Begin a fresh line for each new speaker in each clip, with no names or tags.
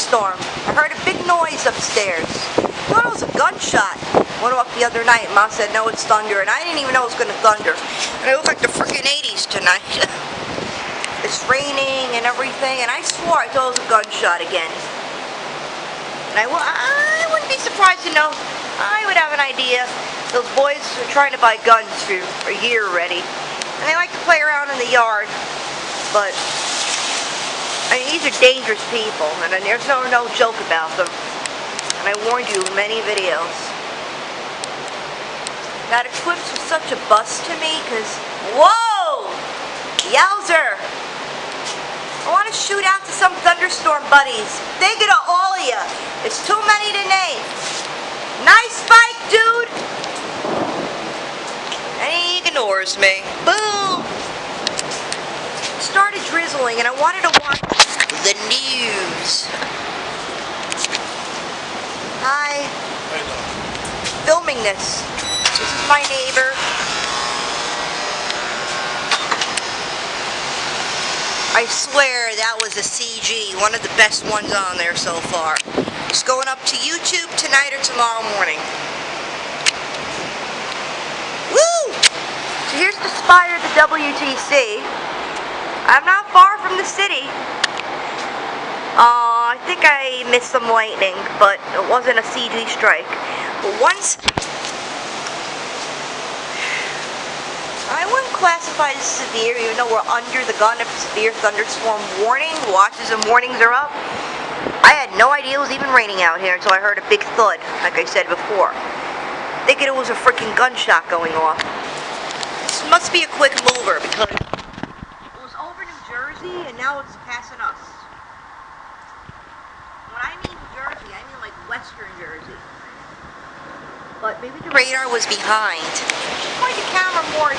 thunderstorm. I heard a big noise upstairs. I thought it was a gunshot. Went up the other night. Mom said, no, it's thunder. And I didn't even know it was going to thunder. And I look like the freaking 80s tonight. It's raining and everything. And I swore I thought it was a gunshot again. And I wouldn't be surprised to know. I would have an idea. Those boys are trying to buy guns for a year already. And they like to play around in the yard. But I mean, these are dangerous people, and there's no joke about them. And I warned you in many videos. That eclipse was such a bust to me, because, whoa! Yowzer! I want to shoot out to some thunderstorm buddies. Thinking of all of you. It's too many to name. Nice fight, dude! And he ignores me. Boom! It started drizzling, and I wanted to watch the news. Hi. Filming this. This is my neighbor. I swear that was a CG, one of the best ones on there so far. It's going up to YouTube tonight or tomorrow morning. Woo! So here's the spire of the WTC. I'm not far from the city. I think I missed some lightning, but it wasn't a CG strike. But once... I wouldn't classify this severe, even though we're under the gun of severe thunderstorm warning. Watches and warnings are up. I had no idea it was even raining out here until I heard a big thud, like I said before. Thinking it was a freaking gunshot going off. This must be a quick mover, because it was over New Jersey, and now it's passing us. When I mean New Jersey, I mean like Western Jersey. But maybe the radar was behind. Point the camera more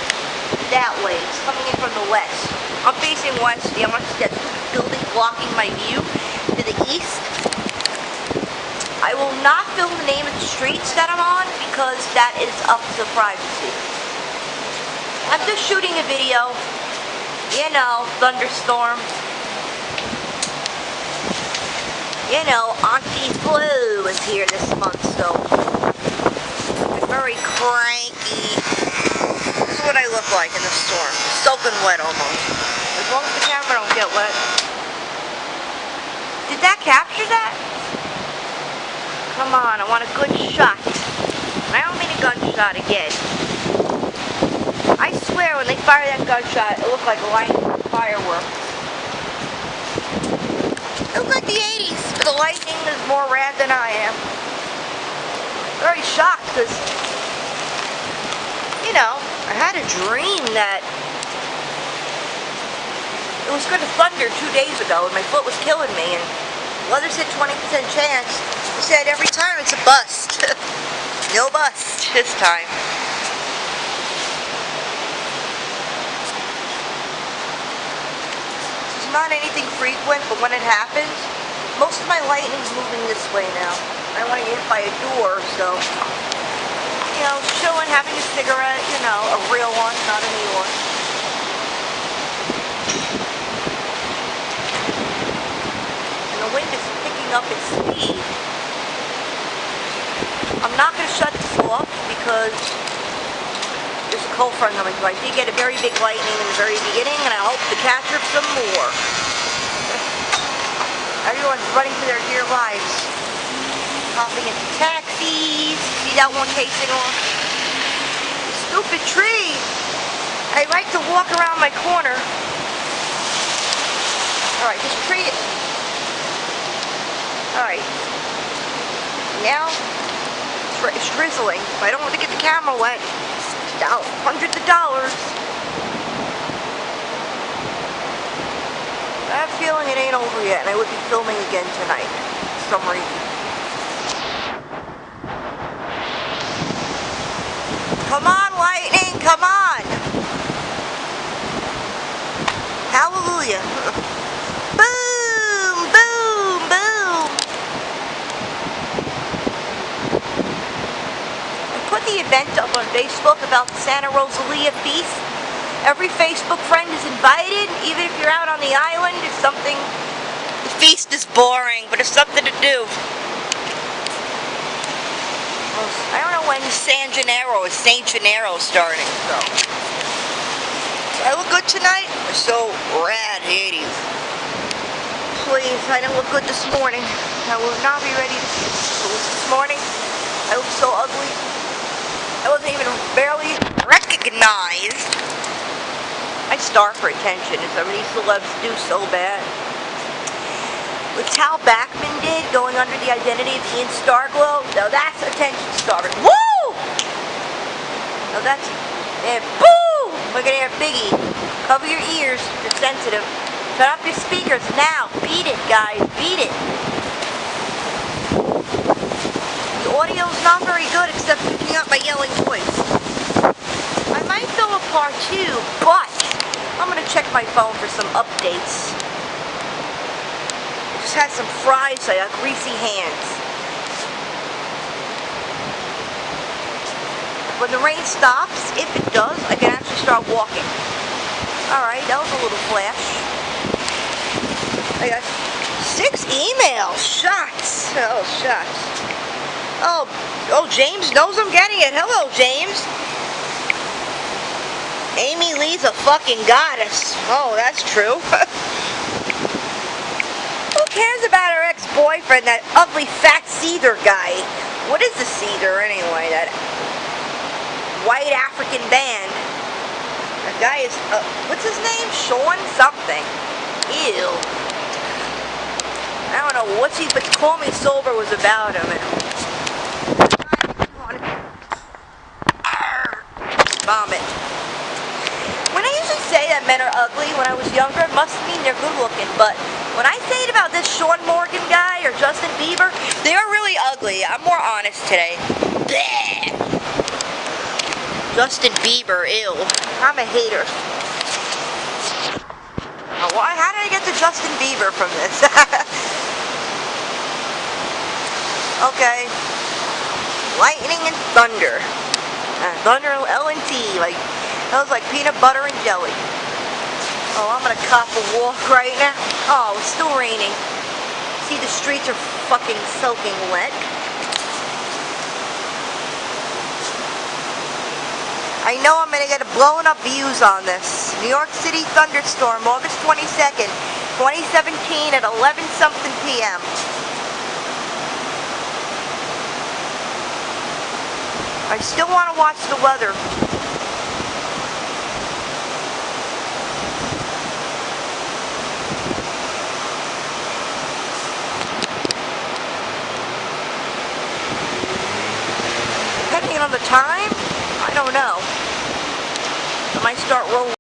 that way. It's coming in from the west. I'm facing west. Yeah, I'm that building blocking my view to the east. I will not film the name of the streets that I'm on because that is up to privacy. I'm just shooting a video. You know, thunderstorm. You know, Auntie Flu is here this month, so I'm very cranky. This is what I look like in the storm. Soaking wet almost. As long as the camera don't get wet. Did that capture that? Come on, I want a good shot. I don't mean a gunshot again. I swear when they fire that gunshot, it looked like lightning fireworks. It looked like the 80s, but the lightning is more rad than I am. Very shocked because, you know, I had a dream that it was going to thunder 2 days ago and my foot was killing me, and weather said 20% chance. He said every time it's a bust. No bust this time. This is not anything frequent, but when it happens, most of my lightning's moving this way now. I want to get hit by a door, so, you know, chilling, having a cigarette, you know, a real one, not a new one. And the wind is picking up its speed. I'm not going to shut this off because there's a cold front coming through. I did get a very big lightning in the very beginning, and I hope to capture some more. Everyone's running for their dear lives. Hopping into taxis. See that one casing off? Stupid tree. I like to walk around my corner. Alright, this tree. Alright. Now, it's drizzling. If I don't want to get the camera wet, it's down hundreds of dollars. I have a feeling it ain't over yet, and I would be filming again tonight for some reason. Come on, lightning, come on! Hallelujah. Boom, boom, boom! I put the event up on Facebook about the Santa Rosalia feast. Every Facebook friend is invited, even if you're out on the island, if something is feast is boring, but it's something to do. I don't know when Saint Gennaro is starting, so. I look good tonight? We're so rad, 80s. Please, I didn't look good this morning. I will not be ready to see this morning. I look so ugly. I wasn't even barely recognized. I starve for attention, as some of these celebs do so bad. What Tal Bachman did, going under the identity of Ian Starglow, now that's attention starving. Woo! Now that's, and boo! Look at there, Biggie. Cover your ears, you're sensitive. Turn up your speakers now. Beat it, guys, beat it. The audio's not very good, except picking up my yelling voice. I might film a part 2, but I'm gonna check my phone for some updates. Just had some fries, so I got greasy hands. When the rain stops, if it does, I can actually start walking. Alright, that was a little flash. I got 6 emails. Shots. Oh, shots. Oh, James knows I'm getting it. Hello, James. Amy Lee's a fucking goddess. Oh, that's true. Who cares about her ex-boyfriend, that ugly fat Seether guy? What is the Seether anyway? That white African band. That guy is, what's his name? Sean something. Ew. I don't know what's he, but Call Me Sober was about him. And vomit. When I usually say that men are ugly when I was younger, it must mean they're good looking, but when I say it about this Sean Morgan guy or Justin Bieber, they are really ugly. I'm more honest today. Bleh. Justin Bieber, ew. I'm a hater. Why? How did I get to Justin Bieber from this? Okay. Lightning and thunder. Thunder L&T, like, that was like peanut butter and jelly. Oh, I'm gonna cop a walk right now. Oh, it's still raining. See, the streets are fucking soaking wet. I know I'm gonna get a blowing up views on this. New York City thunderstorm, August 22nd, 2017 at 11 something p.m. I still want to watch the weather. Depending on the time, I don't know. I might start rolling.